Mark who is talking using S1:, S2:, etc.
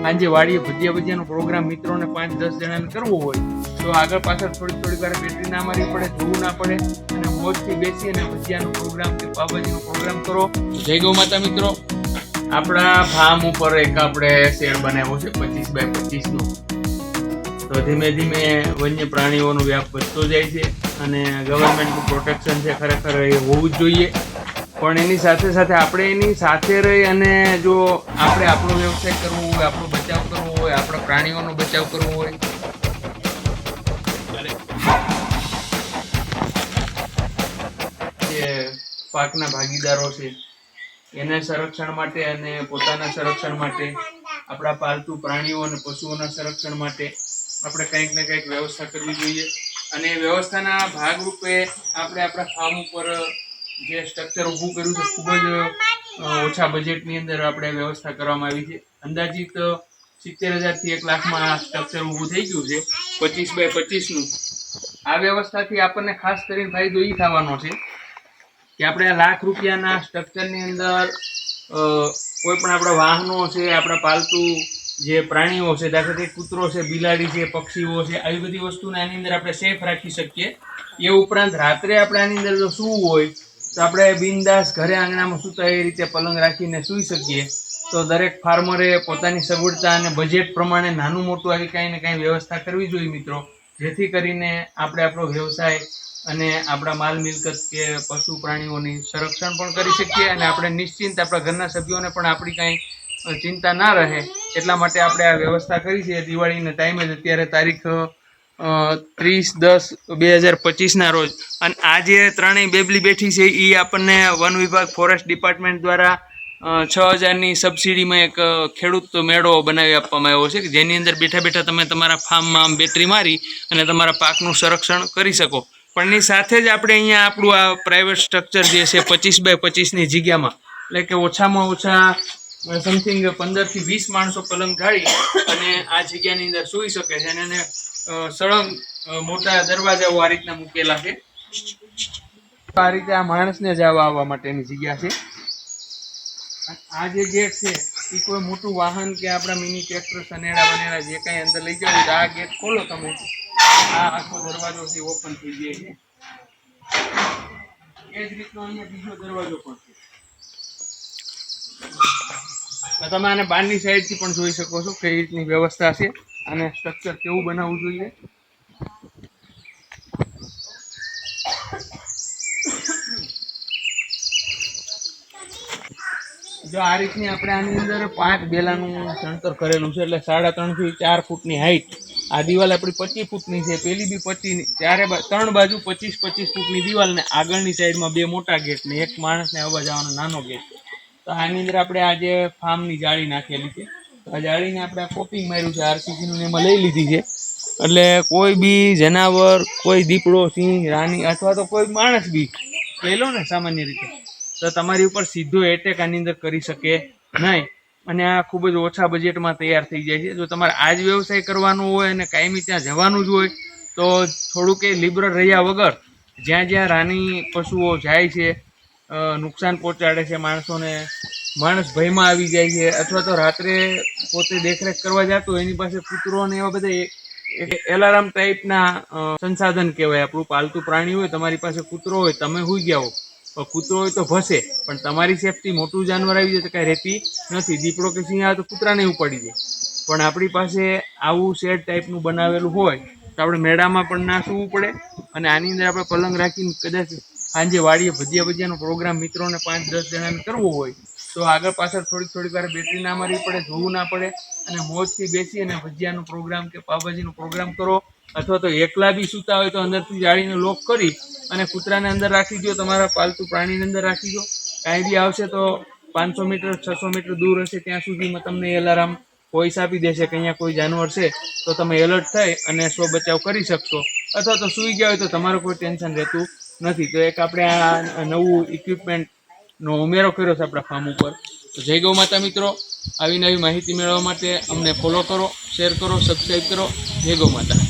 S1: સાંજે વાડીએ ભજીયાનો પ્રોગ્રામ મિત્રોને 5-10 જણાને કરવો હોય તો આગળ પાછળ થોડીક વાર બેટરી ના મારવી પડે, જોવું ના પડે અને મોજથી બેસી અને ભજીયાનો પ્રોગ્રામ કે પાવભાજીનો પ્રોગ્રામ કરો. જય ગૌ માતા મિત્રો. આપણા ફાર્મ ઉપર એક આપણે શેડ બનાવ્યો છે 25x25 નો. તો ધીમે ધીમે વન્ય પ્રાણીઓનો વ્યાપ વધતો જાય છે અને ગવર્મેન્ટનું પ્રોટેક્શન છે ખરેખર એ હોવું જ જોઈએ. પણ એની સાથે સાથે આપણે એની સાથે રહી અને જો આપણે આપણો વ્યવસાય કરવો હોય, આપણો બચાવ કરવો હોય, આપણા પ્રાણીઓનો બચાવ કરવો હોય, જે પાકના ભાગીદારો છે એના સંરક્ષણ માટે અને પોતાના સંરક્ષણ માટે, આપણા પાલતુ પ્રાણીઓ અને પશુઓના સંરક્ષણ માટે આપણે કંઈક ને કંઈક વ્યવસ્થા કરવી જોઈએ. અને એ વ્યવસ્થાના ભાગરૂપે આપણે આપણા ફાર્મ ઉપર જે સ્ટ્રક્ચર ઊભું કર્યું છે ખૂબ જ ઓછા બજેટની અંદર આપણે વ્યવસ્થા કરવામાં આવી છે. અંદાજિત 70,000 થી 1 લાખમાં આ સ્ટ્રક્ચર ઊભું થઈ ગયું છે 25x25 નું. આ વ્યવસ્થાથી આપણને ખાસ કરીને ફાયદો એ થવાનો છે કે આપણે આ લાખ રૂપિયાના સ્ટ્રક્ચરની અંદર કોઈ પણ આપણા વાહનો છે, આપણા પાલતુ જે પ્રાણીઓ છે, દાખલા તરીકે કૂતરો છે, બિલાડી છે, પક્ષીઓ છે, આવી બધી વસ્તુને આની અંદર આપણે સેફ રાખી શકીએ. એ ઉપરાંત રાત્રે આપણે આની અંદર જો સૂવું હોય તો આપણે બિંદાસ ઘરે આંગણામાં સૂતા એ રીતે પલંગ રાખીને સૂઈ શકીએ. તો દરેક ફાર્મરે પોતાની સગવડતા અને બજેટ પ્રમાણે નાનું મોટું આવી કાંઈ ને કાંઈ વ્યવસ્થા કરવી જોઈએ મિત્રો, જેથી કરીને આપણે આપણો વ્યવસાય અને આપણા માલ મિલકત કે પશુ પ્રાણીઓની સંરક્ષણ પણ કરી શકીએ અને આપણે નિશ્ચિંત આપણા ઘરના સભ્યોને પણ આપણી કાંઈ ચિંતા ના રહે. એટલા માટે આપણે આ વ્યવસ્થા કરી છે દિવાળીના ટાઈમે જ, અત્યારે તારીખ 30/10/2025 રોજ. અને આ જે ત્રણેય બેબલી બેઠી છે એ આપણને વન વિભાગ ફોરેસ્ટ ડિપાર્ટમેન્ટ દ્વારા 6,000ની સબસિડીમાં એક ખેડૂત મેળો બનાવી આપવામાં આવ્યો છે કે જેની અંદર બેઠા બેઠા તમે તમારા ફાર્મમાં બેટરી મારી અને તમારા પાકનું સંરક્ષણ કરી શકો. પણ એની સાથે જ આપણે અહીંયા આપણું આ પ્રાઇવેટ સ્ટ્રક્ચર જે છે 25x25ની જગ્યામાં, એટલે કે ઓછામાં ઓછા સમથિંગ 15 થી 20 માણસો પલંગ ઢાળી અને આ જગ્યાની અંદર સૂઈ શકે છે. અને એને સળંગ મોટા દરવાજાઓ આ રીતના મૂકેલા છે. આ રીતે આ માણસને જ આવવા માટેની જગ્યા છે. આ જે ગેટ છે એ કોઈ મોટું વાહન કે આપણા મિની ટ્રેક્ટર સનેડા બનેડા જે કાંઈ અંદર લઈ જવું તો આ ગેટ ખોલો તમે, આ આખો દરવાજો છે ઓપન થઈ જાય છે. એ જ રીતનો અહીંયા બીજો દરવાજો પણ છે. તમે આને બહારની સાઈડથી પણ જોઈ શકો છો કઈ રીતની વ્યવસ્થા છે અને સ્ટ્રક્ચર કેવું બનાવવું જોઈએ. જો આ રીતની આપણે આની અંદર 5 બેલાનું ચણતર કરેલું છે, એટલે 3.5 થી 4 ફૂટની હાઈટ. આ દિવાલ આપણી 25 ફૂટની છે, પેલી બી 25, ત્રણ બાજુ 25 ફૂટની દિવાલ ને આગળની સાઈડમાં 2 મોટા ગેટ ને એક માણસને આવવા જવાનો નાનો ગેટ. તો આની અંદર આપણે આ જે ફાર્મની જાળી નાખેલી છે, આ જાળીને આપણે કોપિંગ માર્યું છે આરસીસીનું, એમાં લઈ લીધી છે. એટલે કોઈ બી જનાવર, કોઈ દીપડો, સિંહ, રાની અથવા તો કોઈ માણસ બી લઈ લો ને સામાન્ય રીતે, તો તમારી ઉપર સીધો એટેક આની અંદર કરી શકે નહીં. અને આ ખૂબ જ ઓછા બજેટમાં તૈયાર થઈ જાય છે. જો તમારે આ જ વ્યવસાય કરવાનો હોય અને કાયમી ત્યાં જવાનું જ હોય તો થોડુંક એ લિબરલ રહ્યા વગર જ્યાં જ્યાં રાની પશુઓ જાય છે, નુકસાન પહોંચાડે છે માણસોને, માણસ ભયમાં આવી જાય છે, અથવા તો રાત્રે પોતે દેખરેખ કરવા જતો એની પાસે કૂતરો અને એવા બધા એલાર્મ ટાઈપના સંસાધન કહેવાય. આપણું પાલતુ પ્રાણી હોય, તમારી પાસે કૂતરો હોય, તમે સૂઈ ગયા હો, કૂતરો હોય તો ભસે, પણ તમારી સેફટી મોટું જાનવર આવી જાય તો કાંઈ રહેતી નથી. દીપડો કે સિંહ આવે તો કૂતરાને ઉપાડી જાય. પણ આપણી પાસે આવું શેડ ટાઈપનું બનાવેલું હોય તો આપણે મેળામાં પણ ના સૂવું પડે અને આની અંદર આપણે પલંગ રાખીને કદાચ સાંજે વાડીએ ભજીયાનો પ્રોગ્રામ મિત્રોને 5-10 જણાને કરવો હોય તો આગળ પાછળ થોડીક વાર બેટરી ના મારવી પડે, જોવું ના પડે અને મોજથી બેસી અને ભજીયાનો પ્રોગ્રામ કે પાવભાજીનો પ્રોગ્રામ કરો. અથવા તો એકલા બી સૂતા હોય તો અંદરથી જાળીને લોક કરી અને કૂતરાને અંદર રાખી દો, તમારા પાલતુ પ્રાણીને અંદર રાખી દો. કાંઈ બી આવશે તો 500 મીટર 600 મીટર દૂર હશે ત્યાં સુધીમાં તમને એલાર્મ વોઇસ આપી દેશે કે અહીંયા કોઈ જાનવર છે, તો તમે એલર્ટ થઈ અને સ્વ બચાવ કરી શકશો. અથવા તો સૂઈ ગયા હોય તો તમારું કોઈ ટેન્શન રહેતું નથી. તો એક આપણે આ નવું ઇક્વિપમેન્ટનો ઉમેરો કર્યો છે આપણા ફાર્મ ઉપર. તો જય ગૌ માતા મિત્રો. આવી નવી માહિતી મેળવવા માટે અમને ફોલો કરો, શેર કરો, સબસ્ક્રાઈબ કરો. જય ગૌ માતા.